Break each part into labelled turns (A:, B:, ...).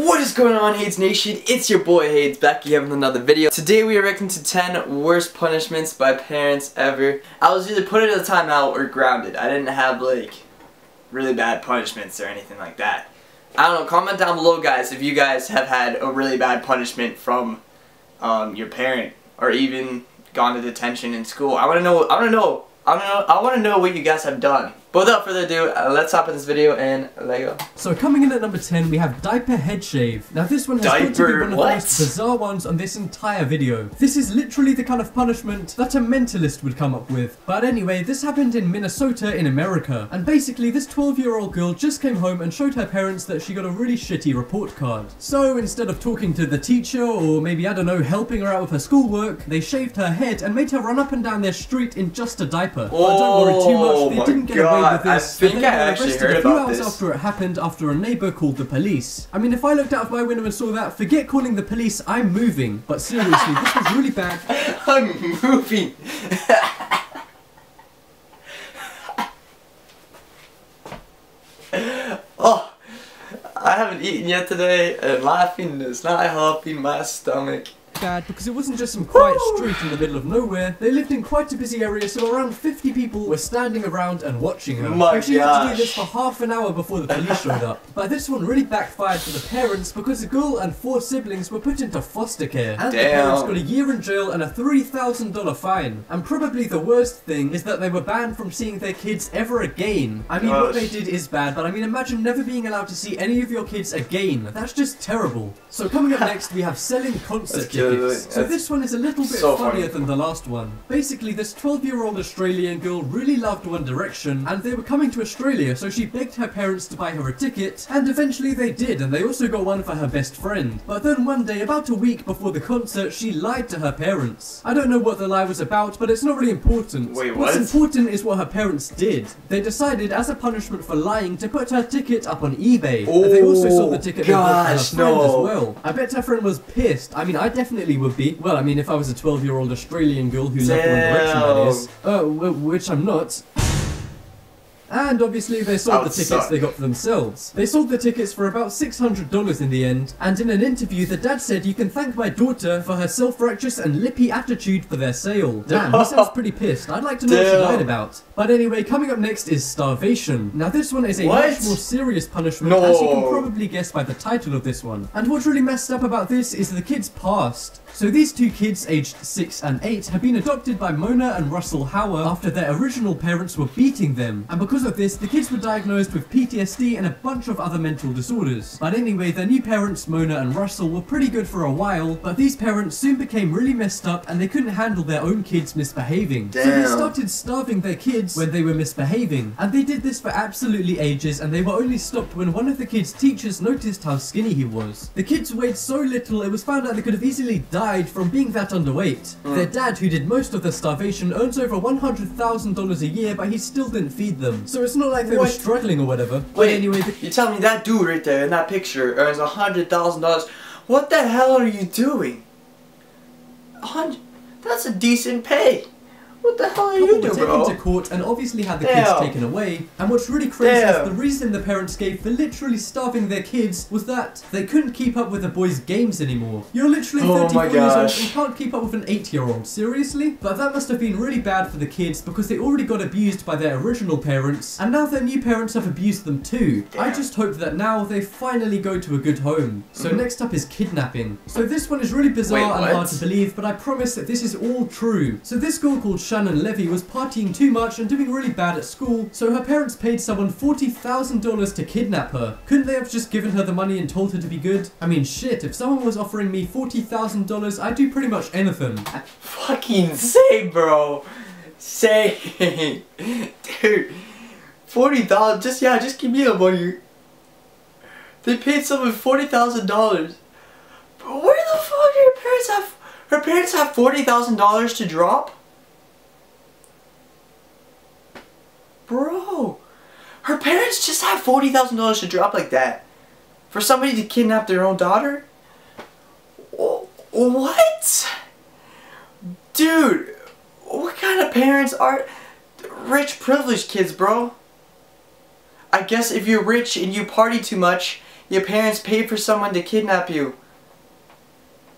A: What is going on, Hades Nation? It's your boy Hades back here with another video. Today we are reacting to 10 worst punishments by parents ever. I was either put in a timeout or grounded. I didn't have like really bad punishments or anything like that. I don't know, comment down below guys if you guys have had a really bad punishment from your parent or even gone to detention in school. I want to know what you guys have done. But without further ado, let's hop in this video and let go.
B: So coming in at number 10, we have diaper head shave. Now this one has got to be one of the most bizarre ones on this entire video. This is literally the kind of punishment that a mentalist would come up with. But anyway, this happened in Minnesota in America. And basically this 12-year-old girl just came home and showed her parents that she got a really shitty report card. So instead of talking to the teacher or maybe, I don't know, helping her out with her schoolwork, they shaved her head and made her run up and down their street in just a diaper. But don't worry too much, they didn't get away with this.
A: I think I actually heard about this.
B: A few hours after it happened, after a neighbor called the police. I mean, if I looked out of my window and saw that, forget calling the police, I'm moving. But seriously, this was really bad.
A: I'm moving. Oh, I haven't eaten yet today, and laughing is not helping my stomach.
B: Bad because it wasn't just some quiet street in the middle of nowhere. They lived in quite a busy area, so around 50 people were standing around and watching her. And she had to do this for half an hour before the police showed up. But this one really backfired for the parents because the girl and 4 siblings were put into foster care. And the parents got a year in jail and a $3,000 fine. And probably the worst thing is that they were banned from seeing their kids ever again. I mean, what they did is bad, but I mean, imagine never being allowed to see any of your kids again. That's just terrible. So coming up next, we have selling concert tickets. So this one is a little bit funnier than the last one. Basically, this 12-year-old Australian girl really loved One Direction, and they were coming to Australia, so she begged her parents to buy her a ticket, and eventually they did, and they also got one for her best friend. But then one day, about a week before the concert, she lied to her parents. I don't know what the lie was about, but it's not really important.
A: Wait, what?
B: What's important is what her parents did. They decided, as a punishment for lying, to put her ticket up on eBay.
A: Oh,
B: and they also sold the ticket for her friend
A: no.
B: as well. I bet her friend was pissed. I mean, I definitely would be. Well, I mean, if I was a 12-year-old Australian girl who loved One Direction, that is. Which I'm not. And obviously they sold the tickets they got for themselves. They sold the tickets for about $600 in the end, and in an interview the dad said, "You can thank my daughter for her self-righteous and lippy attitude for their sale." Damn, he sounds pretty pissed. I'd like to know what she lied about. But anyway, coming up next is starvation. Now this one is a much more serious punishment, as you can probably guess by the title of this one. And what's really messed up about this is the kid's past. So these 2 kids, aged 6 and 8, have been adopted by Mona and Russell Hauer after their original parents were beating them. And because of this, the kids were diagnosed with PTSD and a bunch of other mental disorders. But anyway, their new parents, Mona and Russell, were pretty good for a while, but these parents soon became really messed up and they couldn't handle their own kids misbehaving. So they started starving their kids when they were misbehaving. And they did this for absolutely ages, and they were only stopped when one of the kids' teachers noticed how skinny he was. The kids weighed so little, it was found out they could have easily died from being that underweight. Their dad, who did most of the starvation, earns over $100,000 a year, but he still didn't feed them. So it's not like they were struggling or whatever. But anyway,
A: you tell me that dude right there in that picture earns $100,000. What the hell are you doing? That's a decent pay. What the hell are you doing, bro?
B: Taken to court and obviously had the kids taken away. And what's really crazy is the reason the parents gave for literally starving their kids was that they couldn't keep up with the boys' games anymore. You're literally 34 years old and can't keep up with an 8-year-old. Seriously? But that must have been really bad for the kids because they already got abused by their original parents, and now their new parents have abused them too. I just hope that now they finally go to a good home. So next up is kidnapping. So this one is really bizarre and hard to believe, but I promise that this is all true. So this girl called Shannon Levy was partying too much and doing really bad at school, so her parents paid someone $40,000 to kidnap her. Couldn't they have just given her the money and told her to be good? I mean, shit, if someone was offering me $40,000, I'd do pretty much anything.
A: Fucking say, bro. Say. Dude. $40,000, just give me the money. They paid someone $40,000. Where the fuck do your parents have? Her parents have $40,000 to drop? Bro, her parents just have $40,000 to drop like that for somebody to kidnap their own daughter? What? Dude, what kind of parents are rich privileged kids, bro? I guess if you're rich and you party too much, Your parents paid for someone to kidnap you.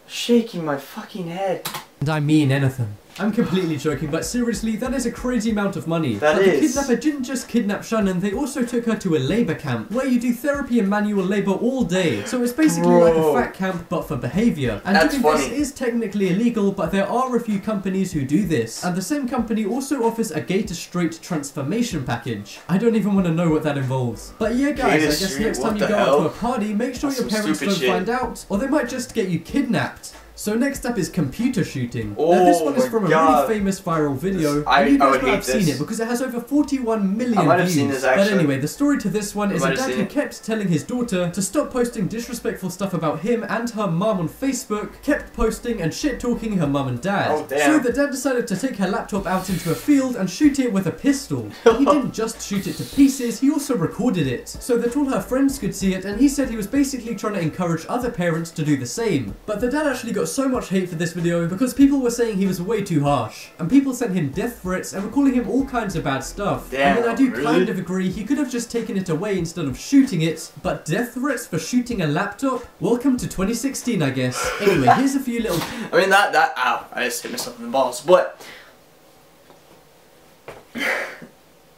A: Shaking my fucking head.
B: And I mean anything. I'm completely joking, but seriously, that is a crazy amount of money.
A: But
B: the kidnapper didn't just kidnap Shannon, they also took her to a labour camp, where you do therapy and manual labour all day. So it's basically like a fat camp, but for behaviour. And doing this is technically illegal, but there are a few companies who do this. And the same company also offers a gay to straight transformation package. I don't even want to know what that involves. But yeah guys, I guess next time you go out to a party, make sure your parents don't find out, or they might just get you kidnapped. So next up is computer shooting. Now this one is from a really famous viral video, and you guys might have seen it because it has over 41 million views.
A: I might have seen this actually.
B: But anyway, the story to this one is a dad who kept telling his daughter to stop posting disrespectful stuff about him and her mum on Facebook, kept posting and shit-talking her mum and dad.
A: Oh, damn.
B: So the dad decided to take her laptop out into a field and shoot it with a pistol. He didn't just shoot it to pieces, he also recorded it, so that all her friends could see it, and he said he was basically trying to encourage other parents to do the same. But the dad actually got so much hate for this video because people were saying he was way too harsh, and people sent him death threats and were calling him all kinds of bad stuff.
A: Damn,
B: I mean, I do kind of agree, he could have just taken it away instead of shooting it, but death threats for shooting a laptop? Welcome to 2016, I guess. Anyway, here's a few little...
A: I mean, ow, I just hit myself in the balls, but...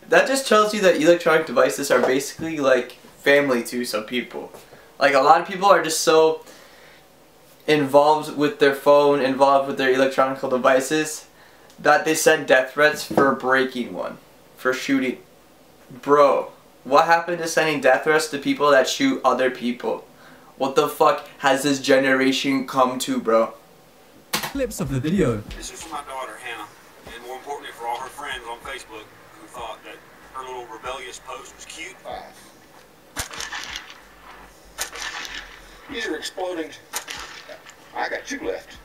A: that just tells you that electronic devices are basically like family to some people. Like, a lot of people are just so involved with their phone, involved with their electronic devices, that they send death threats for breaking one, for shooting. Bro, what happened to sending death threats to people that shoot other people? What the fuck has this generation come to, bro?
B: Clips of the video.
C: This is for my daughter, Hannah, and more importantly for all her friends on Facebook who thought that her little rebellious post was cute.
D: These are exploding. I got two left.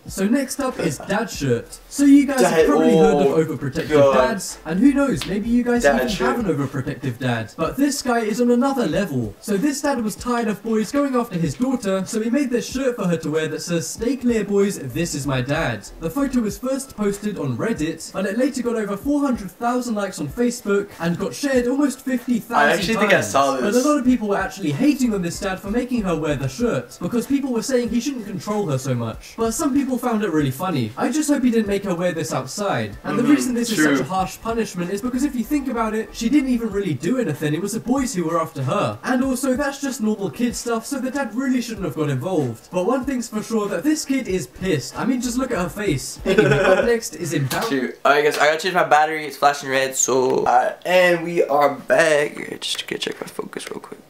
B: So next up is dad shirt. So you guys have probably heard of overprotective dads, and who knows, maybe you guys even have an overprotective dad. But this guy is on another level. So this dad was tired of boys going after his daughter, so he made this shirt for her to wear that says, "Stay clear boys, this is my dad." The photo was first posted on Reddit, but it later got over 400,000 likes on Facebook, and got shared almost 50,000 times.
A: I actually think I saw this.
B: But a lot of people were actually hating on this dad for making her wear the shirt, because people were saying he shouldn't control her so much. But some people found it really funny. I just hope he didn't make her wear this outside. And the reason this is such a harsh punishment is because if you think about it, she didn't even really do anything. It was the boys who were after her. And also, that's just normal kid stuff, so the dad really shouldn't have got involved. But one thing's for sure, that this kid is pissed. I mean, just look at her face. Anyway, up next is embarrassing.
A: Alright guys, I gotta change my battery. It's flashing red, so... and we are back. Just gonna check my focus real quick.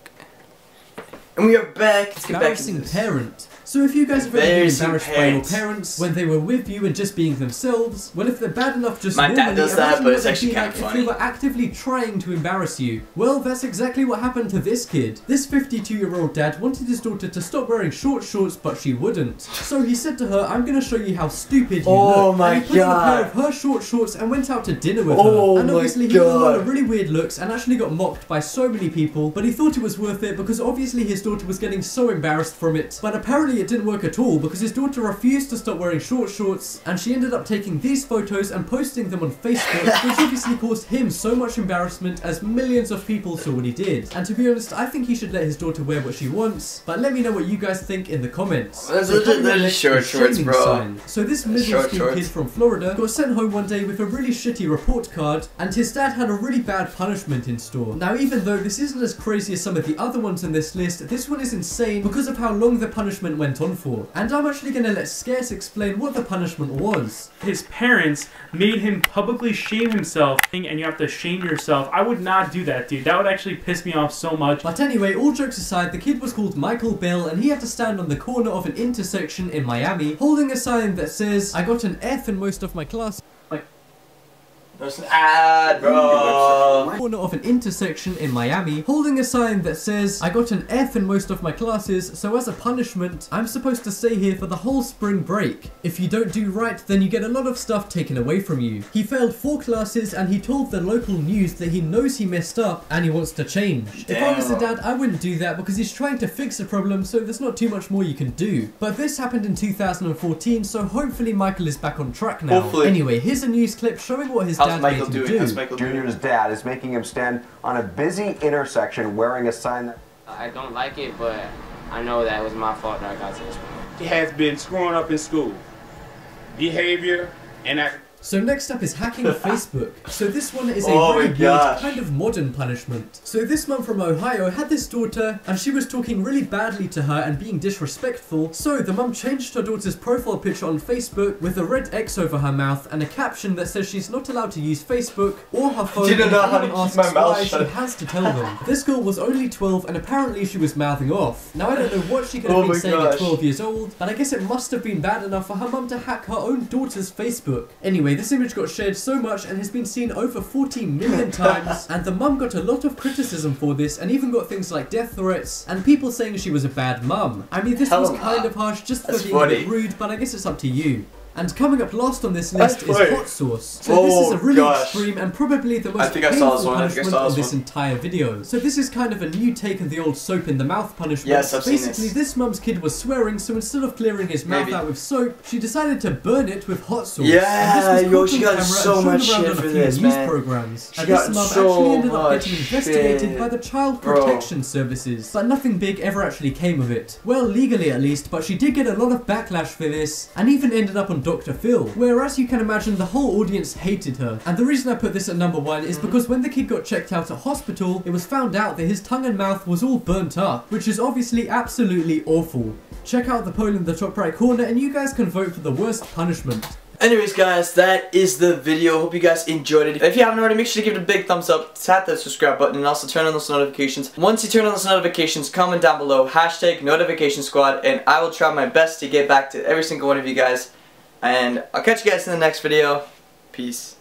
A: And we are back. Let's get back into this.
B: Parent. So if you guys have ever been embarrassed by your parents when they were with you and just being themselves, well, if they're bad enough just normally,
A: my dad does that, but it's actually kind of
B: if
A: funny.
B: they were actively trying to embarrass you. Well, that's exactly what happened to this kid. This 52-year-old dad wanted his daughter to stop wearing short shorts, but she wouldn't. So he said to her, "I'm gonna show you how stupid you look."
A: My
B: and he put on a pair of her short shorts and went out to dinner with her. And obviously he got a lot of really weird looks and actually got mocked by so many people, but he thought it was worth it because obviously his daughter was getting so embarrassed from it. But apparently it didn't work at all, because his daughter refused to stop wearing short shorts, and she ended up taking these photos and posting them on Facebook, which obviously caused him so much embarrassment as millions of people saw what he did. And to be honest, I think he should let his daughter wear what she wants, but let me know what you guys think in the comments.
A: Those are short shorts, bro.
B: So this middle school kid from Florida got sent home one day with a really shitty report card, and his dad had a really bad punishment in store. Now, even though this isn't as crazy as some of the other ones on this list, this one is insane because of how long the punishment went on for. And I'm actually gonna let Scarce explain what the punishment was.
E: His parents made him publicly shame himself, and you have to shame yourself. I would not do that, dude. That would actually piss me off so much.
B: But anyway, all jokes aside, the kid was called Michael Bell, and he had to stand on the corner of an intersection in Miami, holding a sign that says, "I got an F in most of my class."
A: There's an ad, bro.
B: Corner of an intersection in Miami, holding a sign that says, "I got an F in most of my classes, so as a punishment, I'm supposed to stay here for the whole spring break. If you don't do right, then you get a lot of stuff taken away from you." He failed 4 classes, and he told the local news that he knows he messed up and he wants to change. If I was a dad, I wouldn't do that because he's trying to fix a problem, so there's not too much more you can do. But this happened in 2014, so hopefully Michael is back on track now.
A: Hopefully.
B: Anyway, here's a news clip showing what his dad made him do.
D: Junior's dad is making him stand on a busy intersection wearing a sign that...
F: I don't like it, but I know that it was my fault that I got to this point.
G: He has been screwing up in school. Behavior and academics.
B: So next up is hacking Facebook. So this one is a
A: Oh
B: very
A: my
B: weird,
A: gosh.
B: kind of modern punishment. So this mum from Ohio had this daughter, and she was talking really badly to her and being disrespectful. So the mum changed her daughter's profile picture on Facebook with a red X over her mouth and a caption that says she's not allowed to use Facebook or her phone.
A: Didn't know
B: if
A: how to
B: anyone
A: keep my
B: asks
A: mouth
B: why,
A: shut.
B: she has to tell them. This girl was only 12 and apparently she was mouthing off. Now I don't know what she could have
A: Oh
B: been
A: my
B: saying
A: gosh.
B: at 12 years old, but I guess it must have been bad enough for her mum to hack her own daughter's Facebook. Anyway, this image got shared so much and has been seen over 40 million times, and the mum got a lot of criticism for this and even got things like death threats and people saying she was a bad mum. I mean, this was kind of harsh just for
A: That's
B: being a
A: funny.
B: bit rude, but I guess it's up to you. And coming up last on this list
A: That's
B: is
A: funny.
B: hot sauce. So this is a really
A: gosh.
B: extreme and probably the most
A: think I saw
B: painful
A: this one. I think I
B: punishment
A: saw
B: on
A: this
B: this
A: one.
B: entire video. So this is kind of a new take on the old soap in the mouth punishment.
A: Yes, I've seen
B: Basically,
A: this.
B: this mum's kid was swearing, so instead of clearing his mouth
A: Maybe.
B: out with soap, she decided to burn it with hot sauce.
A: Yeah,
B: and this was
A: yo,
B: caught
A: she
B: on
A: got
B: camera
A: so
B: and
A: much
B: shown around
A: shit
B: on a
A: for
B: few
A: this,
B: news
A: man.
B: programs.
A: She
B: And
A: got
B: this mum
A: so
B: actually ended up
A: much
B: getting investigated
A: shit.
B: by the Child
A: Bro.
B: Protection Services, but nothing big ever actually came of it. Well, legally at least, but she did get a lot of backlash for this, and even ended up on Dr. Phil, where as you can imagine, the whole audience hated her. And the reason I put this at number 1 is because when the kid got checked out at hospital, it was found out that his tongue and mouth was all burnt up, which is obviously absolutely awful. Check out the poll in the top right corner and you guys can vote for the worst punishment.
A: Anyways guys, that is the video. Hope you guys enjoyed it. If you haven't already, make sure to give it a big thumbs up, tap that subscribe button, and also turn on those notifications. Once you turn on those notifications, comment down below, #notification squad, and I will try my best to get back to every single one of you guys. And I'll catch you guys in the next video. Peace.